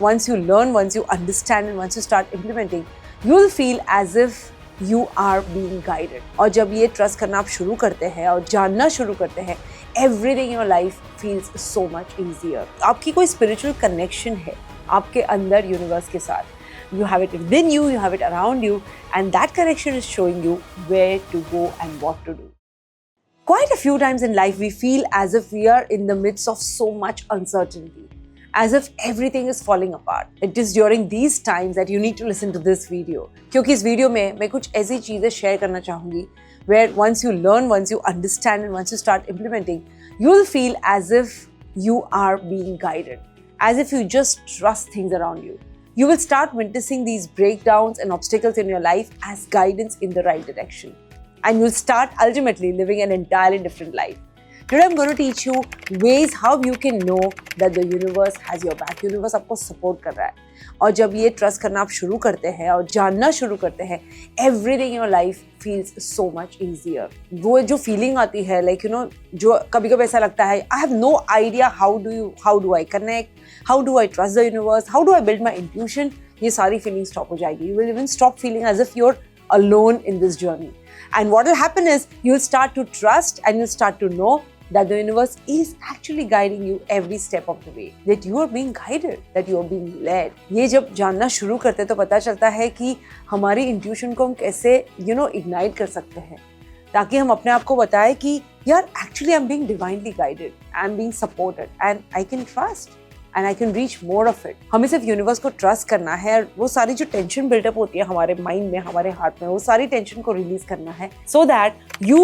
Once you learn, once you understand and once you start implementing, you'll feel as if you are being guided. और जब ये trust करना आप शुरू करते हैं और जानना शुरू करते हैं, everything in your life feels so much easier. आपकी कोई spiritual connection है आपके अंदर universe के साथ. You have it within you, you have it around you, and that connection is showing you where to go and what to do. Quite a few times in life, we feel as if we are in the midst of so much uncertainty, as if everything is falling apart. It is during these times that you need to listen to this video. क्योंकि इस video में मैं कुछ ऐसी चीज़ें share करना चाहूँगी where once you learn, once you understand and once you start implementing, you'll feel as if you are being guided, as if you just trust things around you. You will start witnessing these breakdowns and obstacles in your life as guidance in the right direction. And you'll start ultimately living an entirely different life. Today I'm going to teach you ways how you can know that the universe has your back. Universe आपको support कर रहा है. और जब ये trust करना आप शुरू करते हैं और जानना शुरू करते हैं, everything in your life feels so much easier. वो जो feeling आती है, like you know, जो कभी-कभी ऐसा लगता है, I have no idea how do I connect, how do I trust the universe, how do I build my intuition, ये सारी feelings stop हो जाएगी. You will even stop feeling as if you're alone in this journey. And what will happen is you'll start to trust and you'll start to know that the universe is actually guiding you every step of the way, that you are being guided, that you are being led. ये जब जानना शुरू करते हैं तो पता चलता है कि हमारी इंट्यूशन को हम कैसे इग्नाइट कर सकते हैं, ताकि हम अपने आप को बताएं कि यार actually I am being divinely guided, I am being supported and I can trust and I can reach more of it. हमें सिर्फ यूनिवर्स को ट्रस्ट करना है और वो सारी जो टेंशन बिल्डअप होती है हमारे माइंड में, हमारे हार्ट में, वो सारी टेंशन को रिलीज करना है so that you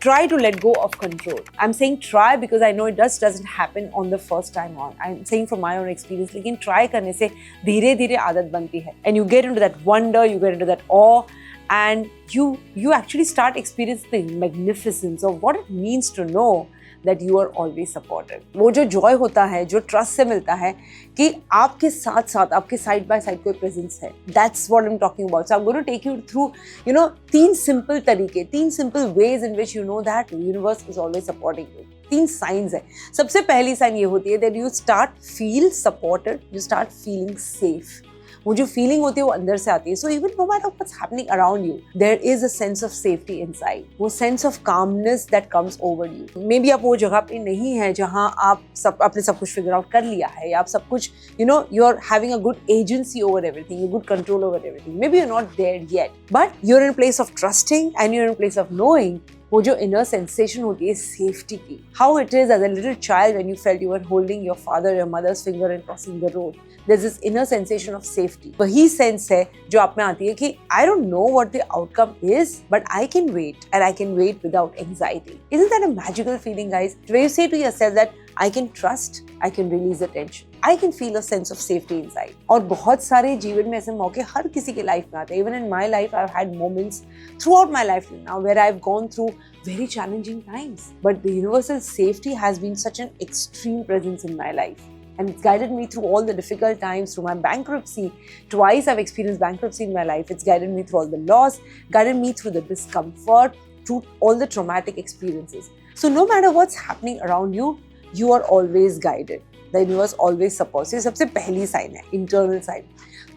try to let go of control. I'm saying try because I know it doesn't happen on the first time on. I'm saying from my own experience, लेकिन try करने से धीरे धीरे आदत बनती है and you get into that wonder, you get into that awe, and you actually start experiencing the magnificence of what it means to know that you are always supported. वो जो joy होता है, जो trust से मिलता है कि आपके साथ साथ आपके side by side कोई presence है. That's what I'm talking about. So I'm going to take you through, तीन simple तरीके, तीन simple ways in which you know that the universe is always supporting you. तीन signs है. सबसे पहली sign ये होती है that you start feel supported, you start feeling safe. वो जो फीलिंग होती है वो अंदर से आती है. So even no matter what's happening around you, there is a sense of safety inside. वो sense of calmness that comes over you. Maybe आप वो जगह पे नहीं है जहां आपने सब कुछ फिगर आउट कर लिया है, या आप सब कुछ you are having a good agency over everything, good control over everything. Maybe you are not there yet, but you are in place of trusting and you are in place of knowing. वो जो inner sensation होती है safety की. How it is as a little child when you felt you are holding your father your mother's finger and crossing the road. There is this inner sensation of safety. वही sense है जो आप में आती है कि I don't know what the outcome is, but I can wait and I can wait without anxiety. Isn't that a magical feeling guys? When you say to yourself that I can trust, I can release the tension, I can feel a sense of safety inside. और बहुत सारे जीवन में ऐसे मौके हर किसी के life में आते हैं. Even in my life, I've had moments throughout my life now where I've gone through very challenging times. But the universal safety has been such an extreme presence in my life. And it's guided me through all the difficult times, through my bankruptcy. Twice I've experienced bankruptcy in my life. It's guided me through all the loss, guided me through the discomfort, through all the traumatic experiences. So no matter what's happening around you, you are always guided. The universe always supports you. सबसे पहली sign है, internal sign.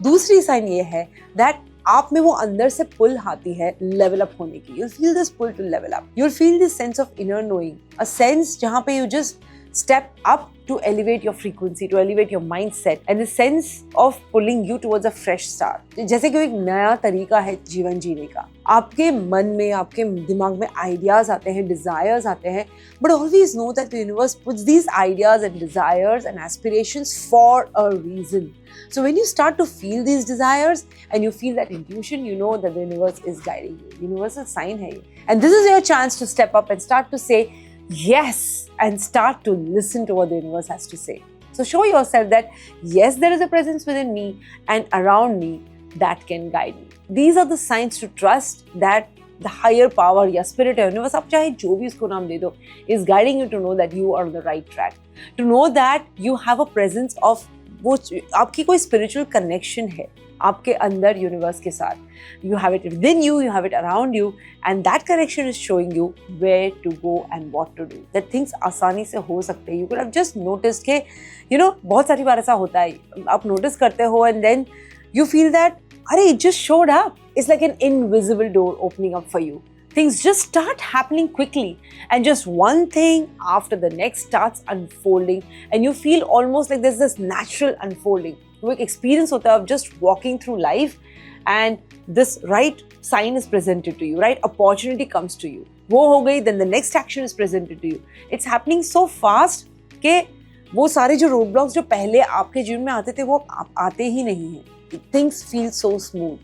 दूसरी sign ये है that आप में वो अंदर से पुल आती है लेवल अप होने की. You'll feel this pull to level up. You'll feel this sense of inner knowing. A sense जहाँ पे you just step up to elevate your frequency, to elevate your mindset, and the sense of pulling you towards a fresh start. जैसे कि एक नया तरीका है जीवन जीने का. आपके मन में, आपके दिमाग में आइडियाज आते हैं, डिजायर्स आते हैं, but always know that the universe puts these ideas and desires and aspirations for a reason. So when you start to feel these desires and you feel that intuition, you know that the universe is guiding you. Universal sign है ये. And this is your chance to step up and start to say yes and start to listen to what the universe has to say. So show yourself that yes, there is a presence within me and around me that can guide me. These are the signs to trust that the higher power या spirit या universe, आप चाहे जो भी उसको नाम दे दो, is guiding you to know that you are on the right track. To know that you have a presence of वो आपकी कोई spiritual connection है आपके अंदर यूनिवर्स के साथ. You have it within you, you have it around you, and that connection is showing you where to go and what to do. That things आसानी से हो सकते हैं. You could have just noticed के बहुत सारी बार ऐसा होता है, आप notice करते हो and then you feel that अरे it just showed up. It's like an invisible door opening up for you. Things just start happening quickly, and just one thing after the next starts unfolding, and you feel almost like there's this natural unfolding. वो एक experience होता है of just walking through life, and this right sign is presented to you, right opportunity comes to you. वो हो गई, then the next action is presented to you. It's happening so fast कि वो सारे जो road blocks जो पहले आपके जीवन में आते थे वो आते ही नहीं हैं. Things feel so smooth.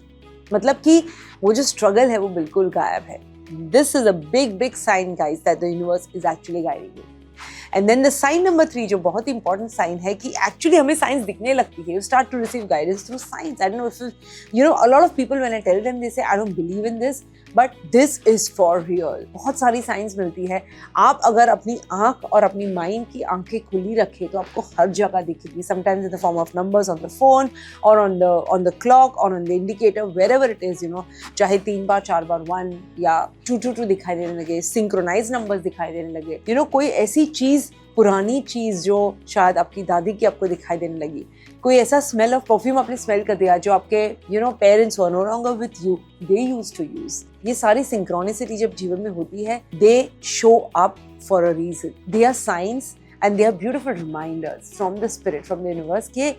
मतलब कि वो जो struggle है वो बिल्कुल गायब है. This is a big sign, guys, that the universe is actually guiding you. And then the sign number 3, जो बहुत ही important sign है कि actually हमें signs दिखने लगती है. You start to receive guidance through signs. I don't know if a lot of people when I tell them, they say I don't believe in this, but this is for real. बहुत सारी signs मिलती है. आप अगर अपनी आँख और अपनी mind की आँखें खुली रखें तो आपको हर जगह दिखेगी. Sometimes in the form of numbers on the phone or on the clock or on the indicator, wherever it is, चाहे 3 बार 4 बार 1 या 222 दिखाई देने लगे, synchronized numbers दिखाई देने लगे. कोई ऐसी चीज़, पुरानी चीज़ जो शायद आपकी दादी की आपको दिखाई देने लगी, कोई ऐसा स्मेल ऑफ परफ्यूम आपने स्मेल कर दिया जो आपके parents were no longer with you, they used to use. ये सारी सिंक्रोनिसिटी जब जीवन में होती है, they show up for a reason. They are signs and they are beautiful reminders from the spirit, from the universe के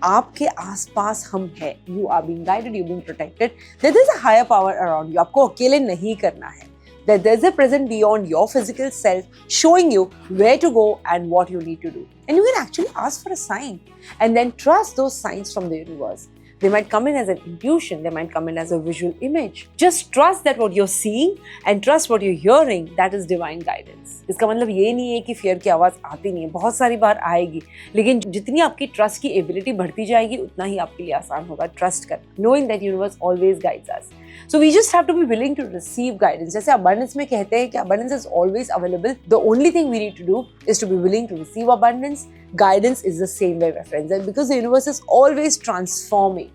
आपके आसपास हम हैं. You are being guided, you being protected. There is a higher power around you. आपको अकेले नहीं करना है. That there's a presence beyond your physical self showing you where to go and what you need to do. And you can actually ask for a sign and then trust those signs from the universe. They might come in as an intuition, they might come in as a visual image. Just trust that what you're seeing and trust what you're hearing, that is divine guidance. इसका मतलब ये नहीं है कि fear की आवाज़ आती नहीं है, बहुत सारी बार आएगी, लेकिन जितनी आपकी trust की ability बढ़ती जाएगी उतना ही आपके लिए आसान होगा trust करना. Knowing that universe always guides us. So we just have to be willing to receive guidance. जैसे abundance में कहते हैं कि abundance is always available. The only thing we need to do is to be willing to receive abundance. Guidance is the same way, my friends. And because the universe is always transforming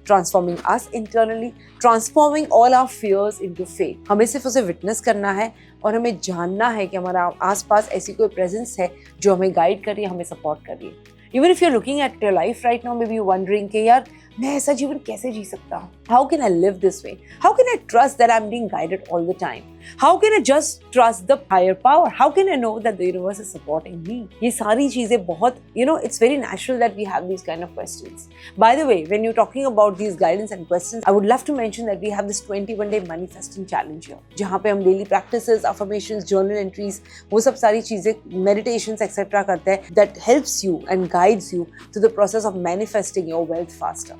us internally, transforming all our fears into faith. हमें सिर्फ उसे witness करना है और हमें जानना है कि हमारा आसपास ऐसी कोई presence है जो हमें guide कर रही है, हमें support कर रही है. Even if you're looking at your life right now, maybe you're wondering कि यार मैं ऐसा जीवन कैसे जी सकता हूँ? How can I live this way? How can I trust that I'm being guided all the time? How can I just trust the higher power? How can I know that the universe is supporting me? ये सारी चीजें बहुत, it's very natural that we have these kind of questions. By the way, when you're talking about these guidance and questions, I would love to mention that we have this 21-day manifesting challenge here, जहाँ पे हम daily practices, affirmations, journal entries, वो सब सारी चीजें, meditations, etc. करते हैं, that helps you and guides you to the process of manifesting your wealth faster.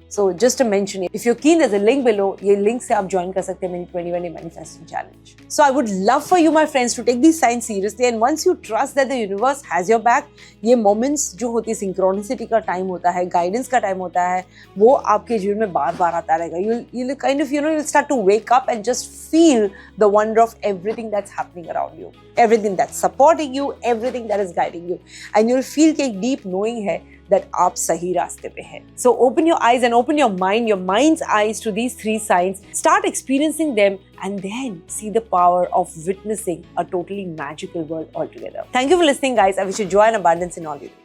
So just to mention, if you're keen, there's a link below. ये link से आप join कर सकते हैं मेरी 21-day manifesting challenge. So I would love for you, my friends, to take these signs seriously. And once you trust that the universe has your back, ये moments जो होती है synchronicity का time होता है, guidance का time होता है, वो आपके जीवन में बार-बार आता रहेगा. You'll kind of, you'll start to wake up and just feel the wonder of everything that's happening around you, everything that's supporting you, everything that is guiding you, and you'll feel कि एक deep knowing है that आप सही रास्ते पे हैं. So open your eyes and open your mind's eyes to these 3 signs. Start experiencing them and then see the power of witnessing a totally magical world altogether. Thank you for listening, guys. I wish you joy and abundance in all you do.